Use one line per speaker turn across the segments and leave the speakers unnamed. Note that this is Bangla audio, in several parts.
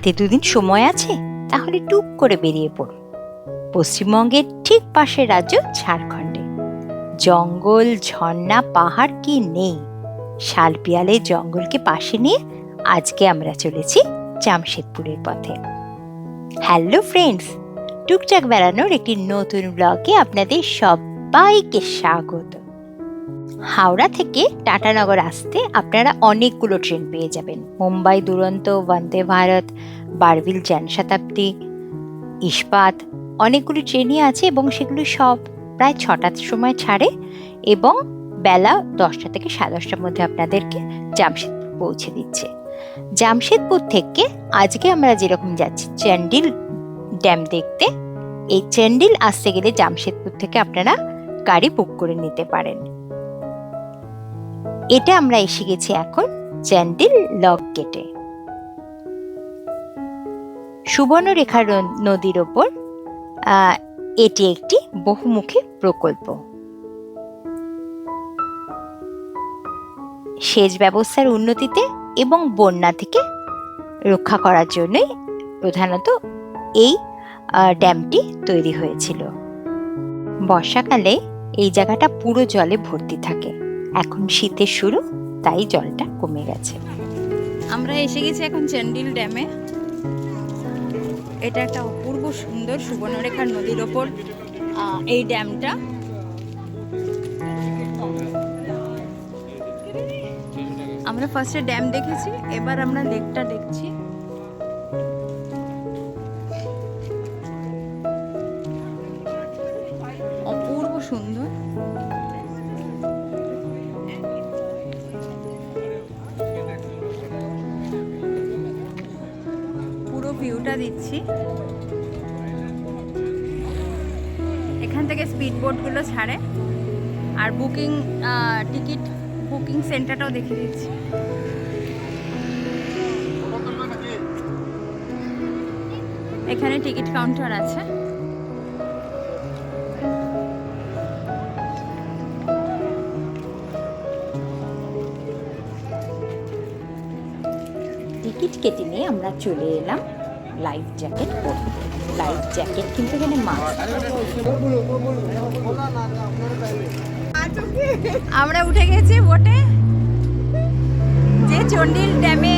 হাতে দুদিন সময় আছে, তাহলে টুক করে বেরিয়ে পড়ুন। পশ্চিমবঙ্গের ঠিক পাশের রাজ্য ঝাড়খণ্ডে। জঙ্গল, ঝর্ণা, পাহাড় কি নেই! শালপিয়ালের জঙ্গলকে পাশে নিয়ে আজকে আমরা চলেছি জামশেদপুরের পথে। হ্যালো ফ্রেন্ডস, টুকটাক বেড়ানোর একটি নতুন ব্লগে আপনাদের সবাইকে স্বাগত। হাওড়া থেকে টাটানগর আসতে আপনারা অনেকগুলো ট্রেন পেয়ে যাবেন। মুম্বাই দুরন্ত, বন্দে ভারত, বারবিল জনশতাব্দী, ইস্পাত, অনেকগুলি ট্রেনই আছে এবং সেগুলি সব প্রায় 6টার সময় ছাড়ে এবং বেলা 10টা থেকে 10:30টার মধ্যে আপনাদেরকে জামশেদপুর পৌঁছে দিচ্ছে। জামশেদপুর থেকে আজকে আমরা যেরকম যাচ্ছি চ্যান্ডিল ড্যাম দেখতে, এই চ্যান্ডিল আসতে গেলে জামশেদপুর থেকে আপনারা গাড়ি বুক করে নিতে পারেন। এটা আমরা এসে গেছি এখন চ্যান্ডিল লক গেটে। সুবর্ণরেখা নদীর ওপর এটি একটি বহুমুখী প্রকল্প। সেচ ব্যবস্থার উন্নতিতে এবং বন্যা থেকে রক্ষা করার জন্যই প্রধানত এই ড্যামটি তৈরি হয়েছিল। বর্ষাকালে এই জায়গাটা পুরো জলে ভর্তি থাকে। এখন শীতের শুরু, তাই জলটা কমে গেছে।
আমরা এসে গেছি এখন চ্যান্ডিল ড্যামে। এটা একটা অপূর্ব সুন্দর সুবর্ণরেখার নদীর ওপর এই ড্যামটা। আমরা ফার্স্টে ড্যাম দেখেছি, এবার আমরা লেকটা দেখছি। অপূর্ব সুন্দর। পুরো ভিউটা দিচ্ছি। এখান থেকে স্পিড বোটগুলো ছাড়ে, আর টিকিট বুকিং সেন্টারটাও দেখিয়ে দিচ্ছি। এখানে টিকিট কাউন্টার আছে।
টিকিট কেটে নিয়ে আমরা চলে এলাম লাইফ জ্যাকেট পরতে। লাইফ জ্যাকেট কিন্তু এখানে মাস্ট।
আমরা উঠে গেছি বোটে। যে চন্ডিল ড্যামে,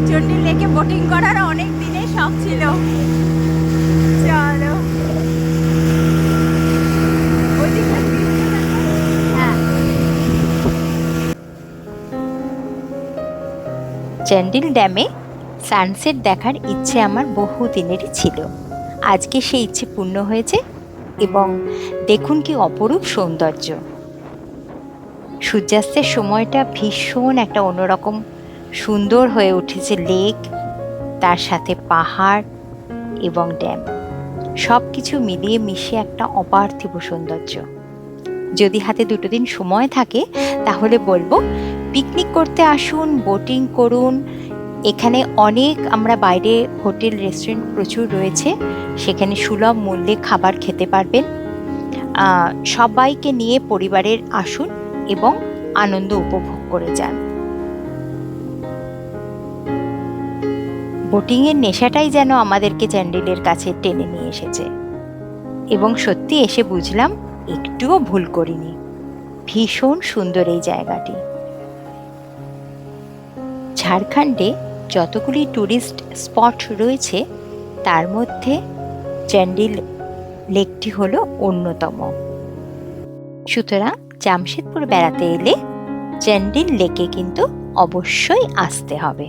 চন্ডিল লেকে বোটিং করার অনেক দিনের শখ ছিল। চলো। হ্যাঁ,
চ্যান্ডিল ড্যামে সানসেট দেখার ইচ্ছে আমার বহু দিনেরই ছিল। আজকে সেই ইচ্ছে পূর্ণ হয়েছে এবং দেখুন কি অপরূপ সৌন্দর্য। সূর্যাস্তের সময়টা ভীষণ একটা অন্যরকম সুন্দর হয়ে উঠেছে। লেক, তার সাথে পাহাড় এবং ড্যাম, সব কিছু মিলিয়ে মিশে একটা অপার্থিব সৌন্দর্য। যদি হাতে 2 দিন সময় থাকে তাহলে বলবো পিকনিক করতে আসুন, বোটিং করুন। এখানে অনেক আমরা বাইরে হোটেল, রেস্টুরেন্ট প্রচুর রয়েছে, সেখানে সুলভ মূল্যে খাবার খেতে পারবেন। সবাইকে নিয়ে পরিবারের আসুন এবং আনন্দ উপভোগ করে যান। বোটিংয়ের নেশাটাই যেন আমাদেরকে চ্যান্ডিলের কাছে টেনে নিয়ে এসেছে এবং সত্যি এসে বুঝলাম একটুও ভুল করিনি। ভীষণ সুন্দর এই জায়গাটি। ঝাড়খণ্ডে যতগুলি টুরিস্ট স্পট রয়েছে তার মধ্যে চ্যান্ডিল লেকটি হলো অন্যতম। সুতরাং জামশেদপুর বেড়াতে এলে চ্যান্ডিল লেকে কিন্তু অবশ্যই আসতে হবে।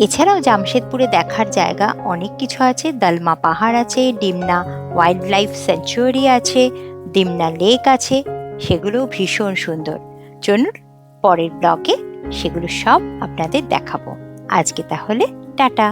এছাড়াও জামশেদপুরে দেখার জায়গা অনেক কিছু আছে। দলমা পাহাড় আছে, ডিমনা ওয়াইল্ড লাইফ স্যাংচুয়ারি আছে, ডিমনা লেক আছে, সেগুলোও ভীষণ সুন্দর। চলুন পরের ব্লগে সেগুলো সব আপনাদের দেখাবো। আজকে তাহলে টাটা।